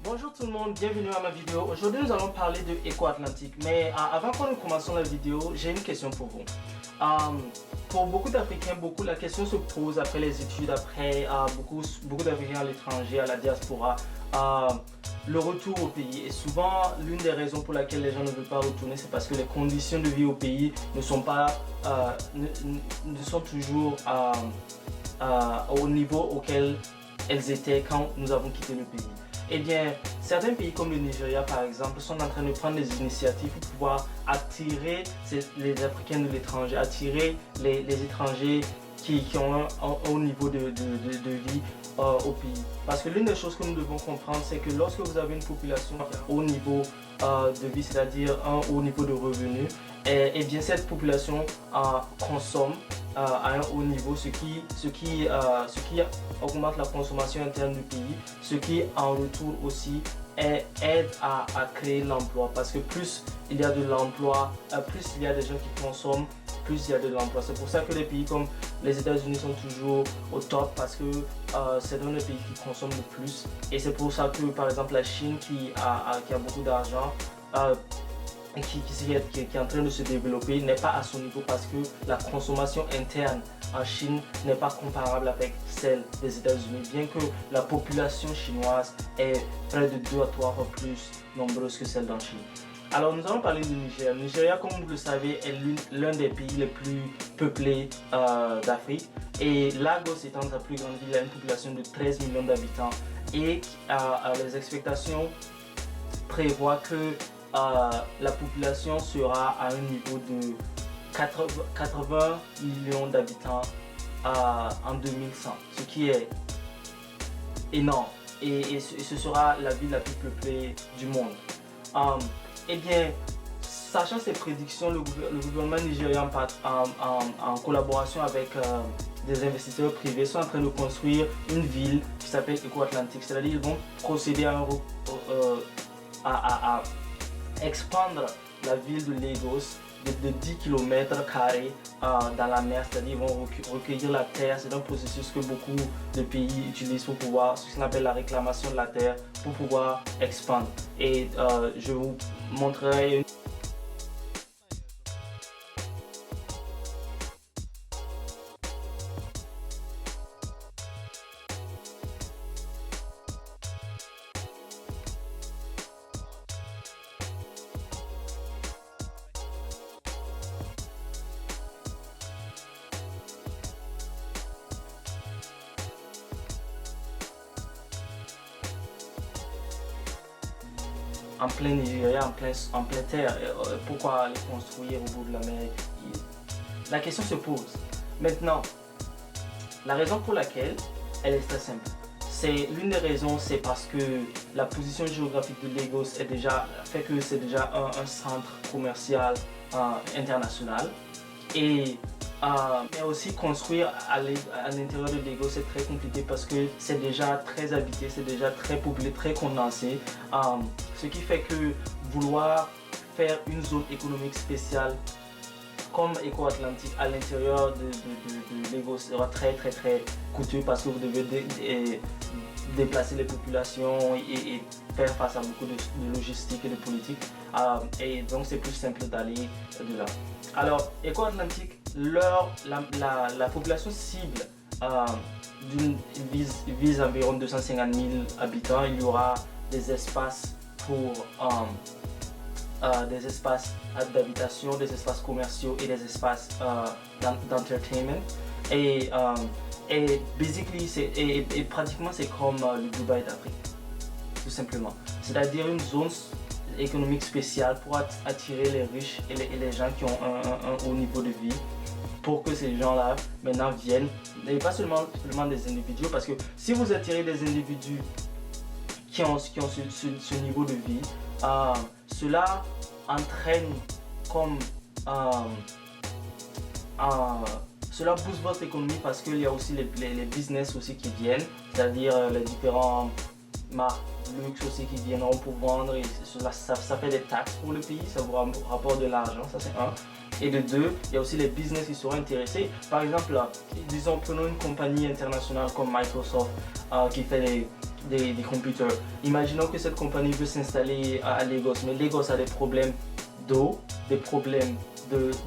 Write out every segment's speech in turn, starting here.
Bonjour tout le monde, bienvenue à ma vidéo. Aujourd'hui nous allons parler de EcoAtlantic. Mais avant qu'on ne commençons la vidéo, j'ai une question pour vous. Pour beaucoup d'Africains, la question se pose après les études, après beaucoup d'Africains à l'étranger, à la diaspora, le retour au pays. Et souvent, l'une des raisons pour laquelle les gens ne veulent pas retourner, c'est parce que les conditions de vie au pays ne sont pas, ne sont toujours au niveau auquel elles étaient quand nous avons quitté le pays. Eh bien, certains pays comme le Nigeria, par exemple, sont en train de prendre des initiatives pour pouvoir attirer les Africains de l'étranger, attirer les étrangers qui ont un haut niveau de vie au pays. Parce que l'une des choses que nous devons comprendre, c'est que lorsque vous avez une population qui a un haut niveau de vie, c'est-à-dire un haut niveau de revenus, et bien cette population consomme à un haut niveau, ce qui augmente la consommation interne du pays, ce qui en retour aussi aide à créer l'emploi, parce que plus il y a de l'emploi, plus il y a des gens qui consomment, plus il y a de l'emploi. C'est pour ça que les pays comme les États-Unis sont toujours au top, parce que c'est l'un des pays qui consomme le plus, et c'est pour ça que par exemple la Chine qui a beaucoup d'argent, qui est en train de se développer, n'est pas à son niveau, parce que la consommation interne en Chine n'est pas comparable avec celle des États-Unis, bien que la population chinoise est près de 2 à 3 fois plus nombreuse que celle d'en Chine. Alors nous allons parler du Nigeria. Le Nigeria, comme vous le savez, est l'un des pays les plus peuplés d'Afrique, et Lagos étant sa plus grande ville, a une population de 13 millions d'habitants, et les expectations prévoient que la population sera à un niveau de 80 millions d'habitants en 2100, ce qui est énorme, et ce sera la ville la plus peuplée du monde. Eh bien, sachant ces prédictions, le gouvernement nigérien en collaboration avec des investisseurs privés sont en train de construire une ville qui s'appelle EcoAtlantic, c'est-à-dire ils vont procéder à expandre la ville de Lagos de 10 km² dans la mer, c'est-à-dire ils vont recueillir la terre. C'est un processus que beaucoup de pays utilisent pour pouvoir, ce qu'on appelle la réclamation de la terre, pour pouvoir expandre. Et je vous montrerai en plein Nigeria, en plein terre. Pourquoi les construire au bout de la mer? La question se pose. Maintenant, la raison pour laquelle elle est très simple. L'une des raisons, c'est parce que la position géographique de Lagos fait que c'est déjà un centre commercial international. Mais aussi construire à l'intérieur de Lagos, c'est très compliqué parce que c'est déjà très habité, c'est déjà très peuplé, très condensé. Ce qui fait que vouloir faire une zone économique spéciale comme EcoAtlantic à l'intérieur de Lagos sera très coûteux, parce que vous devez déplacer les populations et faire face à beaucoup de logistique et de politique. Et donc c'est plus simple d'aller de là. Alors EcoAtlantic, la population cible vise environ 250 000 habitants. Il y aura des espaces pour des espaces d'habitation, des espaces commerciaux et des espaces d'entertainment. Et pratiquement c'est comme le Dubaï d'Afrique, tout simplement. C'est-à-dire une zone économique spéciale pour attirer les riches et les gens qui ont un haut niveau de vie, pour que ces gens-là maintenant viennent, et pas seulement des individus, parce que si vous attirez des individus qui ont ce niveau de vie, cela entraîne cela booste votre économie, parce qu'il y a aussi les business aussi qui viennent, c'est-à-dire les différents marques de luxe aussi qui viendront pour vendre, et ça fait des taxes pour le pays, ça vous rapporte de l'argent, ça c'est un. Et de deux, il y a aussi les business qui seront intéressés. Par exemple, disons, prenons une compagnie internationale comme Microsoft qui des computers. Imaginons que cette compagnie veut s'installer à Lagos, mais Lagos a des problèmes d'eau, des problèmes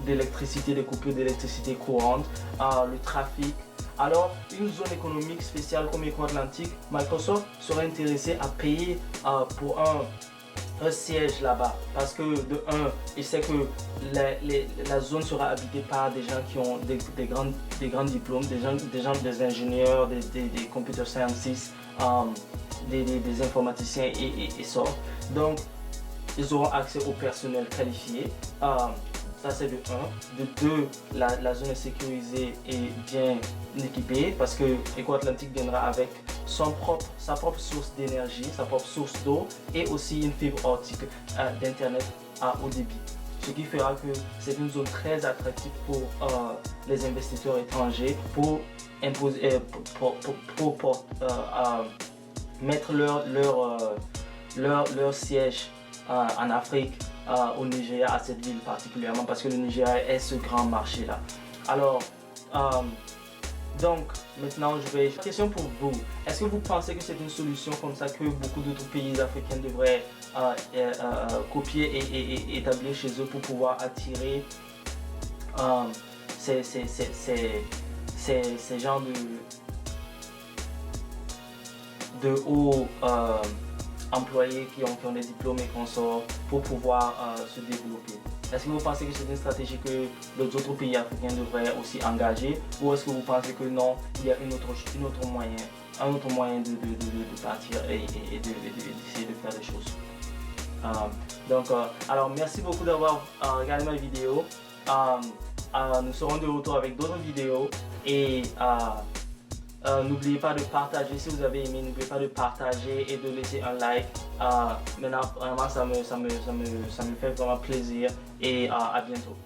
d'électricité, des coupures d'électricité courante, le trafic. Alors, une zone économique spéciale comme Éco-Atlantique, Microsoft serait intéressé à payer pour un siège là-bas, parce que de un, il sait que la zone sera habitée par des gens qui ont des grands diplômes, des ingénieurs, des computer scientists, des informaticiens et ça. Donc, ils auront accès au personnel qualifié. Ça c'est de 1. De 2, la zone est sécurisée et bien équipée parce que Éco-Atlantique viendra avec sa propre source d'énergie, sa propre source d'eau et aussi une fibre optique d'internet à haut débit. Ce qui fera que c'est une zone très attractive pour les investisseurs étrangers pour mettre leur siège en Afrique, au Nigeria, à cette ville particulièrement parce que le Nigeria est ce grand marché là. Alors donc maintenant question pour vous, est-ce que vous pensez que c'est une solution comme ça que beaucoup d'autres pays africains devraient copier et établir chez eux pour pouvoir attirer ces genres de hauts employés qui ont des diplômes et consorts pour pouvoir se développer? Est-ce que vous pensez que c'est une stratégie que les autres pays africains devraient aussi engager, ou est-ce que vous pensez que non, il y a un autre moyen de partir et d'essayer de faire des choses? Alors merci beaucoup d'avoir regardé ma vidéo. Nous serons de retour avec d'autres vidéos et n'oubliez pas de partager si vous avez aimé, n'oubliez pas de partager et de laisser un like. Maintenant, vraiment, ça me fait vraiment plaisir et à bientôt.